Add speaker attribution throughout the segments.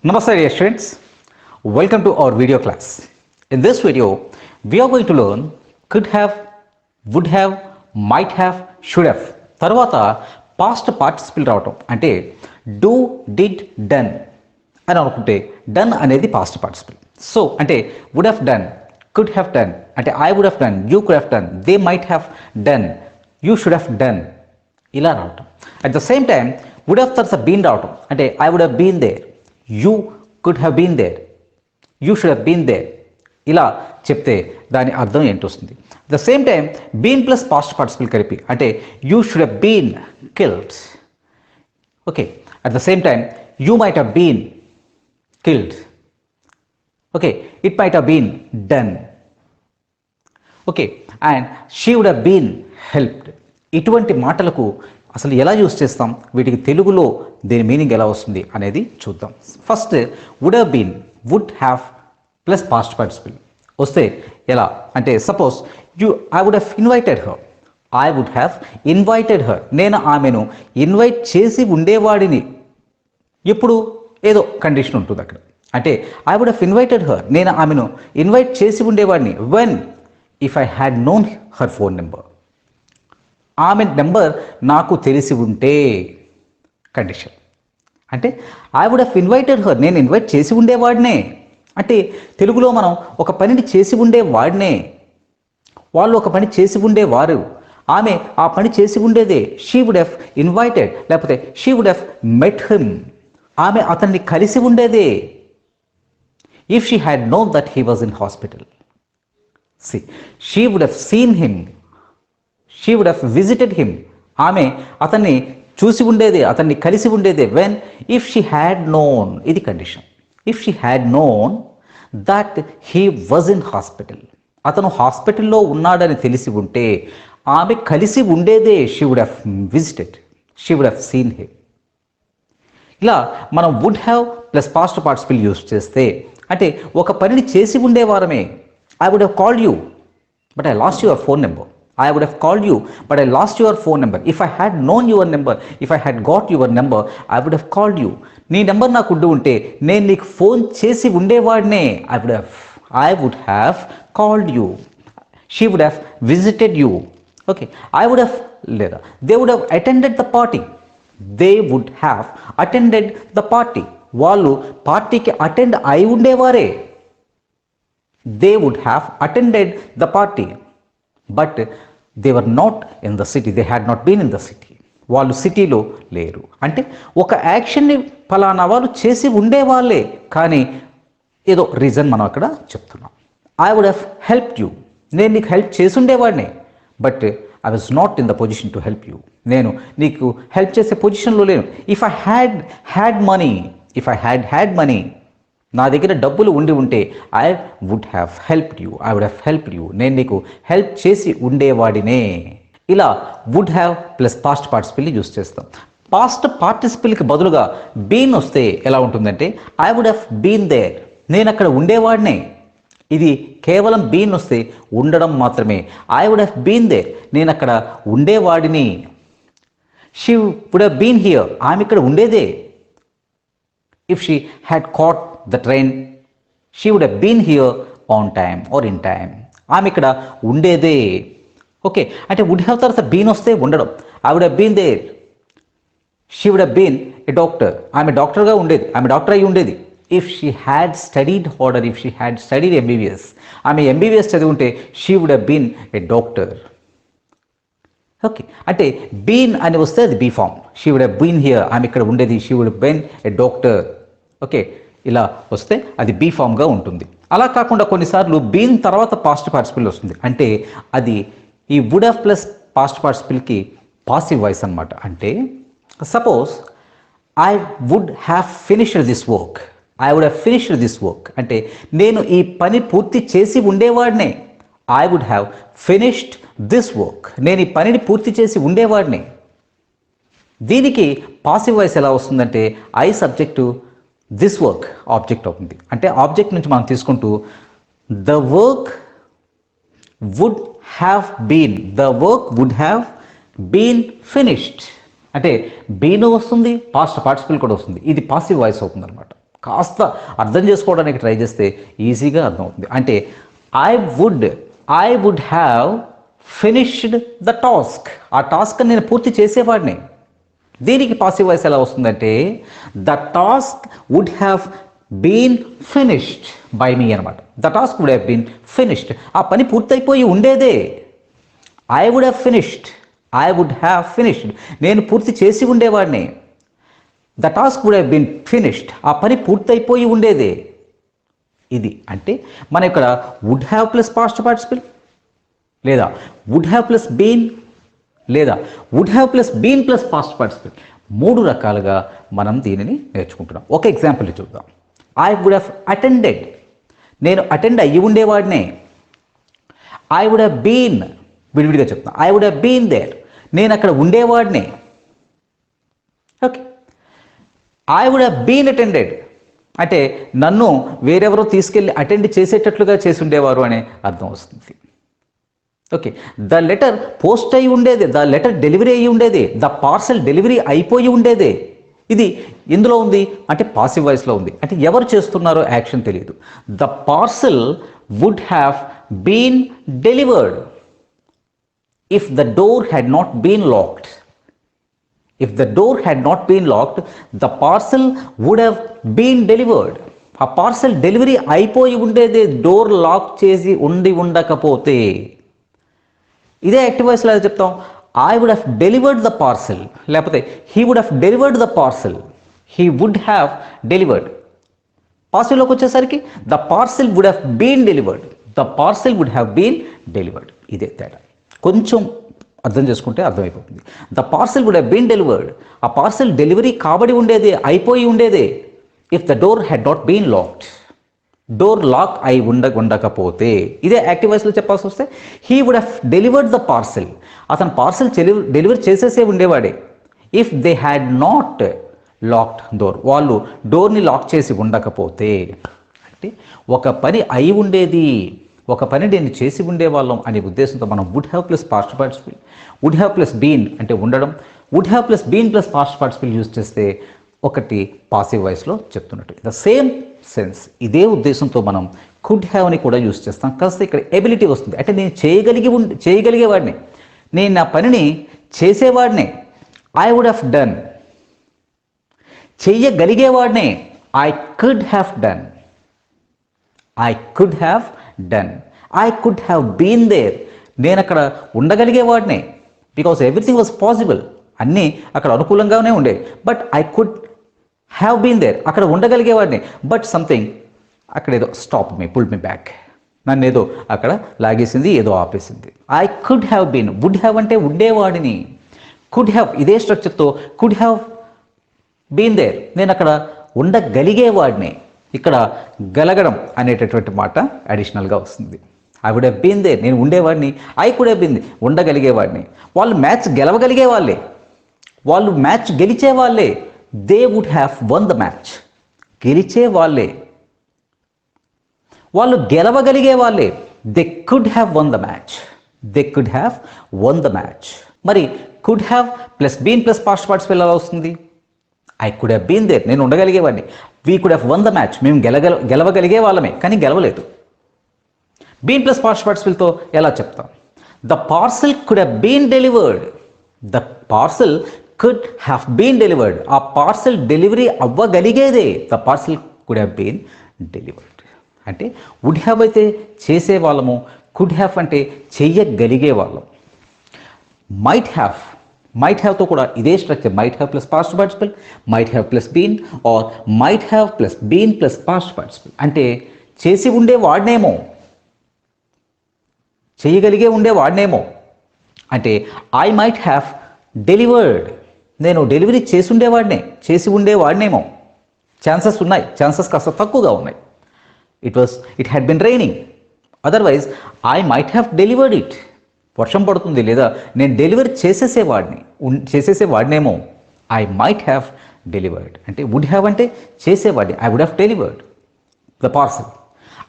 Speaker 1: Namaste dear students, welcome to our video class. In this video, we are going to learn could have, would have, might have, should have. తర్వాత past participle రావటం అంటే do did done అని అనుకుంటే done అనేది past participle. So అంటే would have done, could have done అంటే I would have done, you could have done, they might have done, you should have done ఇలా రావటం. At the same time would have తర్వాత been రావటం అంటే I would have been there, you could have been there, you should have been there ఇలా చెప్తే దాని అర్థం ఏంటి వస్తుంది. The same time been plus past participle కలిపి అంటే you should have been killed. Okay, at the same time you might have been killed. Okay, it might have been done. Okay, and she would have been helped. ఇటువంటి మాటలకు అసలు ఎలా use చేస్తాం, వీటికి తెలుగులో దీని మీనింగ్ ఎలా వస్తుంది అనేది చూద్దాం. First would have been, would have plus past participle వస్తే ఎలా అంటే suppose I would have invited her, I would have invited her, నేను ఆమెను ఇన్వైట్ చేసి ఉండేవాడిని. ఎప్పుడు ఏదో కండిషన్ ఉంటుంది అక్కడ. అంటే I would have invited her, నేను ఆమెను ఇన్వైట్ చేసి ఉండేవాడిని. When if I had known her phone number, ఆమె నెంబర్ నాకు తెలిసి ఉంటే కండిషన్. అంటే I would have invited her, నేను ఇన్వైట్ చేసి ఉండేవాడినే. అంటే తెలుగులో మనం ఒక పనిని చేసి ఉండేవాడినే, వాళ్ళు ఒక పని చేసి ఉండేవారు, ఆమె ఆ పని చేసి ఉండేదే. షీ వుడ్ హ్యావ్ ఇన్వైటెడ్ లేకపోతే she would have met him, ఆమె అతన్ని కలిసి ఉండేదే. If she had known that he was in hospital, see she would have seen him, she would have visited him, ఆమె అతన్ని చూసి ఉండేదే, అతన్ని కలిసి ఉండేదే. When if she had known, ఇది condition. If she had known that he was in hospital, అతను హాస్పిటల్లో ఉన్నాడని తెలిసి ఉంటే ఆమె కలిసి ఉండేదే. She would have visited, she would have seen him. ఇలా మనం would have plus past participle use చేస్తే అంటే ఒక పనిని చేసి ఉండేవారమే. I would have called you but I lost your phone number, I would have called you, but I lost your phone number. If I had known your number, if I had got your number, I would have called you. నీ number నాకు ఉంటే నేను నీకు phone చేసి ఉండేవాడినే. I would have called you. She would have visited you. Okay, I would have లేదా they would have attended the party. They would have attended the party. వాళ్ళు పార్టీకి attend అయి ఉండేవారే. They would have attended the party. But they were not in the city, they had not been in the city. వాళ్ళు సిటీలో లేరు. అంటే ఒక యాక్షన్ని ఫలానా వాళ్ళు చేసి ఉండేవాళ్ళే, కానీ ఏదో రీజన్ మనం అక్కడ చెప్తున్నాం. I would have help you, నేను నీకు హెల్ప్ చేసి ఉండేవాడిని. But I was not in the position to help you, నేను నీకు హెల్ప్ చేసే పొజిషన్లో లేను. If I had money, if I had money, నా దగ్గర డబ్బులు ఉంటే I would have helped you, I would have helped you, నేను నీకు హెల్ప్ చేసి ఉండేవాడినే. ఇలా వుడ్ హ్యావ్ ప్లస్ పాస్ట్ పార్టిసిపల్ని యూస్ చేస్తాం. పాస్ట్ పార్టిసిపల్కి బదులుగా బీన్ వస్తే ఎలా ఉంటుందంటే I would have been there, నేను అక్కడ ఉండేవాడినే. ఇది కేవలం బీన్ వస్తే ఉండడం మాత్రమే. I would have been there, నేను అక్కడ ఉండేవాడిని. She would have been here, ఆమె ఇక్కడ ఉండేదే. If she had caught the train, she would have been here on time or in time. ఆమె ఇక్కడ ఉండేదే. ఓకే, అంటే వుడ్ హ్యావ్ తర్వాత బీన్ వస్తే ఉండడం. I would have been there, she would have been a doctor, ఆమె డాక్టర్గా ఉండేది, ఆమె డాక్టర్ అయి ఉండేది. If she had studied harder, if she had studied MBBS, ఆమె ఎంబీబీఎస్ చదివి ఉంటే she would have been a doctor. Okay, అంటే బీన్ అని వస్తే అది be form. She would have been here, ఆమె ఇక్కడ ఉండేది, she would have been a doctor. Okay, ఇలా వస్తే అది బీ ఫామ్గా ఉంటుంది. అలా కాకుండా కొన్నిసార్లు బీన్ తర్వాత పాస్ట్ పార్టిసిపల్ వస్తుంది. అంటే అది ఈ వుడ్ హ్యావ్ ప్లస్ పాస్ట్ పార్టిసిపల్కి పాసివ్ వాయిస్ అనమాట. అంటే suppose I would have finished this work, I would have finished this work అంటే నేను ఈ పని పూర్తి చేసి ఉండేవాడినే. I would have finished this work, నేను ఈ పనిని పూర్తి చేసి ఉండేవాడిని. దీనికి పాసివ్ వాయిస్ ఎలా వస్తుందంటే I subject this work object అవుతుంది. అంటే ఆబ్జెక్ట్ నుంచి మనం తీసుకుంటూ the work would have been, the work would have been finished అంటే బీన్ వస్తుంది, పాస్ట్ పార్టిసిపల్ కూడా వస్తుంది. ఇది పాసివ్ వాయిస్ అవుతుంది అనమాట. కాస్త అర్థం చేసుకోవడానికి ట్రై చేస్తే ఈజీగా అర్థమవుతుంది. అంటే I would have finished the task. ఆ టాస్క్ నేను పూర్తి చేసేవాడిని. దీనికి పాసివ్ వాయిస్ ఎలా వస్తుందంటే the task would have been finished by me అనమాట. The task would have been finished. ఆ పని పూర్తయిపోయి ఉండేదే. I would have finished. నేను పూర్తి చేసి ఉండేవాడిని. The task would have been finished. ఆ పని పూర్తయిపోయి ఉండేదే. ఇది అంటే మనం ఇక్కడ would have plus past participle, లేదా వుడ్ హ్యావ్ ప్లస్ బీన్, లేదా would have plus been plus past participle, 3 రకాలుగా మనం దీనిని నేర్చుకుంటున్నాం. ఒక ఎగ్జాంపుల్ చూద్దాం. I would have attended. నేను అటెండ్ అయ్యి ఉండేవాడినే. ఐ వుడ్ హ్యావ్ బీన్, విడివిడిగా చెప్తాను. I would have been there. నేను అక్కడ ఉండేవాడినే. Okay. I would have been attended అంటే నన్ను వేరెవరో తీసుకెళ్ళి అటెండ్ చేసేటట్లుగా చేసి ఉండేవారు అనే అర్థం వస్తుంది. ఓకే. ద లెటర్ పోస్ట్ అయి ఉండేదే, ద లెటర్ డెలివరీ అయ్యి ఉండేదే, ద పార్సల్ డెలివరీ అయిపోయి ఉండేదే. ఇది ఎందులో ఉంది అంటే పాసివ్ వాయిస్లో ఉంది. అంటే ఎవరు చేస్తున్నారో యాక్షన్ తెలియదు. The parcel would have been delivered if the door had not been locked. If the door had not been locked, the parcel would have been delivered. ఆ పార్సల్ డెలివరీ అయిపోయి ఉండేదే, డోర్ లాక్ చేసి ఉండకపోతే. ఇదే active వాయిస్లో చెప్తాం. I would have delivered the parcel, లేకపోతే he would have delivered the parcel. He would have delivered. పాసివ్లోకి వచ్చేసరికి the parcel would have been delivered. The parcel would have been delivered. ఇదే తేడా. కొంచెం అర్థం చేసుకుంటే అర్థమైపోతుంది. The parcel would have been delivered. ఆ పార్సల్ డెలివరీ కాబడి ఉండేదే, అయిపోయి ఉండేదే. If the door had not been locked. Door lock అయి ఉండకపోతే. ఇదే యాక్టివ్ వాయిస్లో చెప్పాల్సి వస్తే he would have delivered the parcel. అతను పార్సల్ డెలివరీ చేసేసే ఉండేవాడే. If they had not locked door. వాళ్ళు డోర్ని లాక్ చేసి ఉండకపోతే. అంటే ఒక పని అయి ఉండేది, ఒక పని నేను చేసి ఉండేవాళ్ళం అనే ఉద్దేశంతో మనం would have plus past participle, would have plus been అంటే ఉండడం, would have plus been plus past participle use చేస్తే ఒకటి పాసివ్ వాయిస్లో చెప్తున్నట్టు. ద సేమ్ సెన్స్, ఇదే ఉద్దేశంతో మనం కుడ్ హ్యావ్ని కూడా యూజ్ చేస్తాం. కాస్త ఇక్కడ ఎబిలిటీ వస్తుంది. అంటే నేను చేయగలిగేవాడిని, నేను నా పనిని చేసేవాడిని. I would have done. చెయ్యగలిగేవాడినే. I could have done. I could have done. I could have been there. నేను అక్కడ ఉండగలిగేవాడినే. Because everything was possible. అన్నీ అక్కడ అనుకూలంగానే ఉండే. But I could have been there. అక్కడ ఉండగలిగేవాడిని. బట్ సంథింగ్ అక్కడ ఏదో stop me, pull me back. నన్ను ఏదో అక్కడ లాగేసింది, ఏదో ఆపేసింది. I could have been. Would have అంటే ఉండేవాడిని. కుడ్ హ్యావ్ ఇదే స్ట్రక్చర్తో కుడ్ హ్యావ్ బీన్ దేర్. నేను అక్కడ ఉండగలిగేవాడిని. ఇక్కడ గలగడం అనేటటువంటి మాట అడిషనల్గా వస్తుంది. I would have been there. నేను ఉండేవాడిని. ఐ కుడ్ హ్యావ్ బీన్, ఉండగలిగేవాడిని. వాళ్ళు మ్యాచ్ గెలవగలిగే వాళ్ళే, వాళ్ళు మ్యాచ్ గెలిచే వాళ్ళే. They would have won the match. గెలిచే వాళ్ళే. వాళ్ళు గెలవగలిగే వాళ్ళే. They could have won the match. They could have won the match. మరి could have plus been plus past participle ఎలా వస్తుంది? I could have been there. నేను ఉండగలిగేవాడిని. We could have won the match. మేము గెలవగలిగే వాళ్ళమే, కానీ గెలవలేదు. బీన్ ప్లస్ పాస్ట్ పార్టిసిపల్తో ఎలా చెప్తాం? The parcel could have been delivered. The parcel could have been delivered. ఆ పార్సల్ డెలివరీ అవ్వగలిగేదే. The parcel could have been delivered. అంటే వుడ్ హ్యావ్ అయితే చేసేవాళ్ళము, కుడ్ హ్యావ్ అంటే చెయ్యగలిగే వాళ్ళం. మైట్ హ్యావ్తో కూడా ఇదే structure. Might have plus past participle, might have plus been, or might have plus been plus past participle. అంటే చేసి ఉండే వాడినేమో, చేయగలిగే ఉండే వాడినేమో. అంటే ఐ మైట్ హ్యావ్ డెలివర్డ్. నేను డెలివరీ చేసి ఉండేవాడినేమో. ఛాన్సెస్ ఉన్నాయి, ఛాన్సెస్ కాస్త తక్కువగా ఉన్నాయి. It had been raining. Otherwise I might have delivered it. వర్షం పడుతుంది, లేదా నేను డెలివరీ చేసేసేవాడినేమో. I might have delivered. అంటే వుడ్ హ్యావ్ అంటే చేసేవాడిని. I would have delivered the parcel.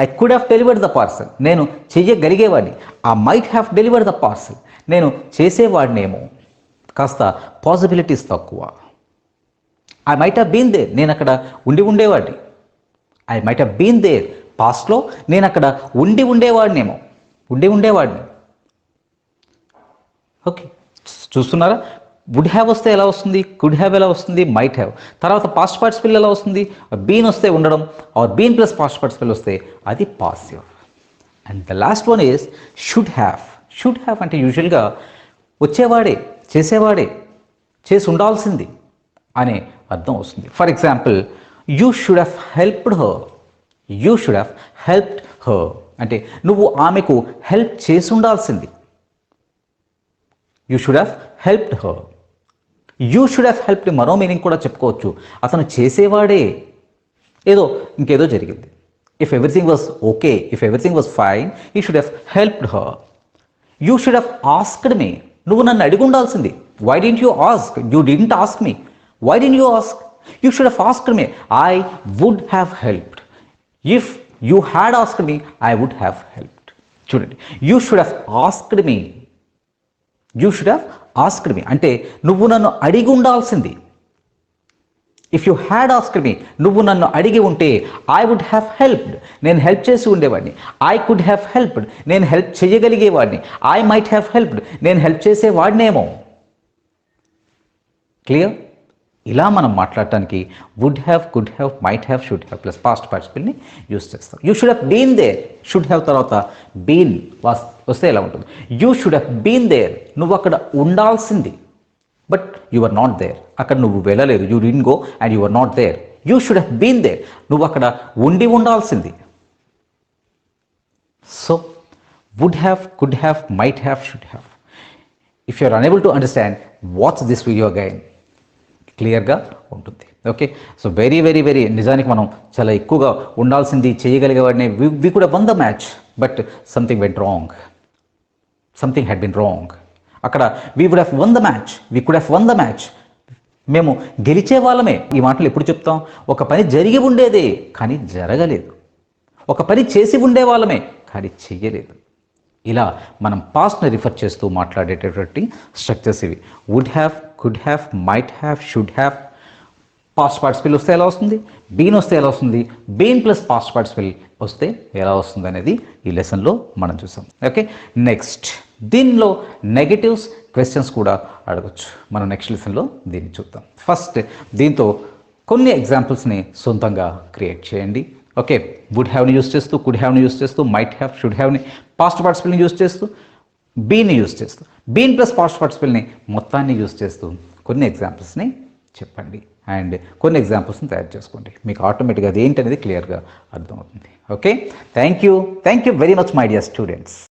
Speaker 1: I could have delivered the parcel. నేను చెయ్యగలిగేవాడిని. ఆ might have delivered the parcel. నేను చేసేవాడినేమో. కాస్త పాసిబిలిటీస్ తక్కువ. I might have been there. నేను అక్కడ ఉండేవాడిని. I might have been there. పాస్ట్లో నేను అక్కడ ఉండేవాడినేమో, ఉండేవాడిని. ఓకే, చూస్తున్నారా? వుడ్ హ్యావ్ వస్తే ఎలా వస్తుంది, కుడ్ హ్యావ్ ఎలా వస్తుంది, మైట్ హ్యావ్. తర్వాత పాస్ట్ పార్టిసిపల్ ఎలా వస్తుంది, బీన్ వస్తే ఉండడం, or been plus past participle వస్తే అది passive. And the last one is should have. Should have అంటే యూజువల్గా వచ్చేవాడే, చేసేవాడే, చేసి ఉండాల్సింది అనే అర్థం వస్తుంది. For example, you should have helped her. You should have helped her అంటే నువ్వు ఆమెకు హెల్ప్ చేసి ఉండాల్సింది. You should have helped her. You should have helped మరో మీనింగ్ కూడా చెప్పుకోవచ్చు, అతను చేసేవాడే, ఇంకేదో జరిగింది. If everything was okay, if everything was fine, you should have helped her. You should have asked me. నువ్వు నన్ను అడిగి ఉండాల్సింది. Why didn't you ask? You didn't ask me. Why didn't you ask? You should have asked me. I would have helped. If you had asked me, I would have helped. చూడండి, you should have asked me. You should have asked me అంటే నువ్వు నన్ను అడిగి ఉండాల్సింది. If you had asked me, నువ్వు నన్ను అడిగి ఉంటే, ఐ వుడ్ హ్యావ్ హెల్ప్డ్, నేను హెల్ప్ చేసి ఉండేవాడిని. ఐ కుడ్ హ్యావ్ హెల్ప్డ్, నేను హెల్ప్ చేయగలిగేవాడిని. ఐ మైట్ హ్యావ్ హెల్ప్డ్, నేను హెల్ప్ చేసేవాడినేమో. క్లియర్? ఇలా మనం మాట్లాడటానికి would have, could have, might have, should have plus past పార్టిసిపల్ని యూస్ చేస్తాం. You should have been there. Should have తర్వాత బీన్ వస్తే ఎలా ఉంటుంది? You should have been there. నువ్వు అక్కడ ఉండాల్సింది, but you are not there. అక్కడ నువ్వు వెళ్ళలేదు. You didn't go and you are not there. You should have been there. నువ్వు అక్కడ ఉండాల్సింది. So would have, could have, might have, should have. If you are unable to understand, watch this video again. క్లియర్గా ఉంటుంది. Okay, so very very very నిజానికి మనం చాలా ఎక్కువగా ఉండాల్సింది, చేయగలిగేవాడిని. We could have won the match, but something went wrong. Something had bin wrong. అక్కడ we would have won the match, we could have won the match. మేము గెలిచే వాళ్ళమే. ఈ మాటలు ఎప్పుడు చెప్తాం? ఒక పని జరిగి ఉండేదే కానీ జరగలేదు. ఒక పని చేసి ఉండేవాళ్ళమే కానీ చెయ్యలేదు. ఇలా మనం పాస్ట్ని రిఫర్ చేస్తూ మాట్లాడేటటువంటి స్ట్రక్చర్స్ ఇవి. Would have, could have, might have, should have. Past participle వస్తే ఎలా వస్తుంది, బీన్ వస్తే ఎలా వస్తుంది, బీన్ ప్లస్ పాస్ట్ పార్టిసిపల్ వస్తే ఎలా వస్తుంది అనేది ఈ లెసన్లో మనం చూసాం. ఓకే, నెక్స్ట్ దీనిలో నెగటివ్స్ క్వశ్చన్స్ కూడా అడగచ్చు. మనం నెక్స్ట్ లెసన్లో దీన్ని చూద్దాం. ఫస్ట్ దీంతో కొన్ని ఎగ్జాంపుల్స్ని సొంతంగా క్రియేట్ చేయండి. ఓకే, వుడ్ హ్యావ్ని యూస్ చేస్తూ, కుడ్ హ్యావ్ని యూస్ చేస్తూ, మైట్ హ్యావ్, షుడ్ హ్యావ్ని పాస్ట్ పార్టిసిపల్ని యూస్ చేస్తూ, బీన్ని యూస్ చేస్తూ, బీన్ ప్లస్ పాస్ట్ పార్టిసిపల్ని మొత్తాన్ని యూస్ చేస్తూ కొన్ని ఎగ్జాంపుల్స్ని చెప్పండి అండ్ కొన్ని ఎగ్జాంపుల్స్ని తయారు చేసుకోండి. మీకు ఆటోమేటిక్గా అది ఏంటనేది క్లియర్గా అర్థమవుతుంది. Okay, thank you very much my dear students.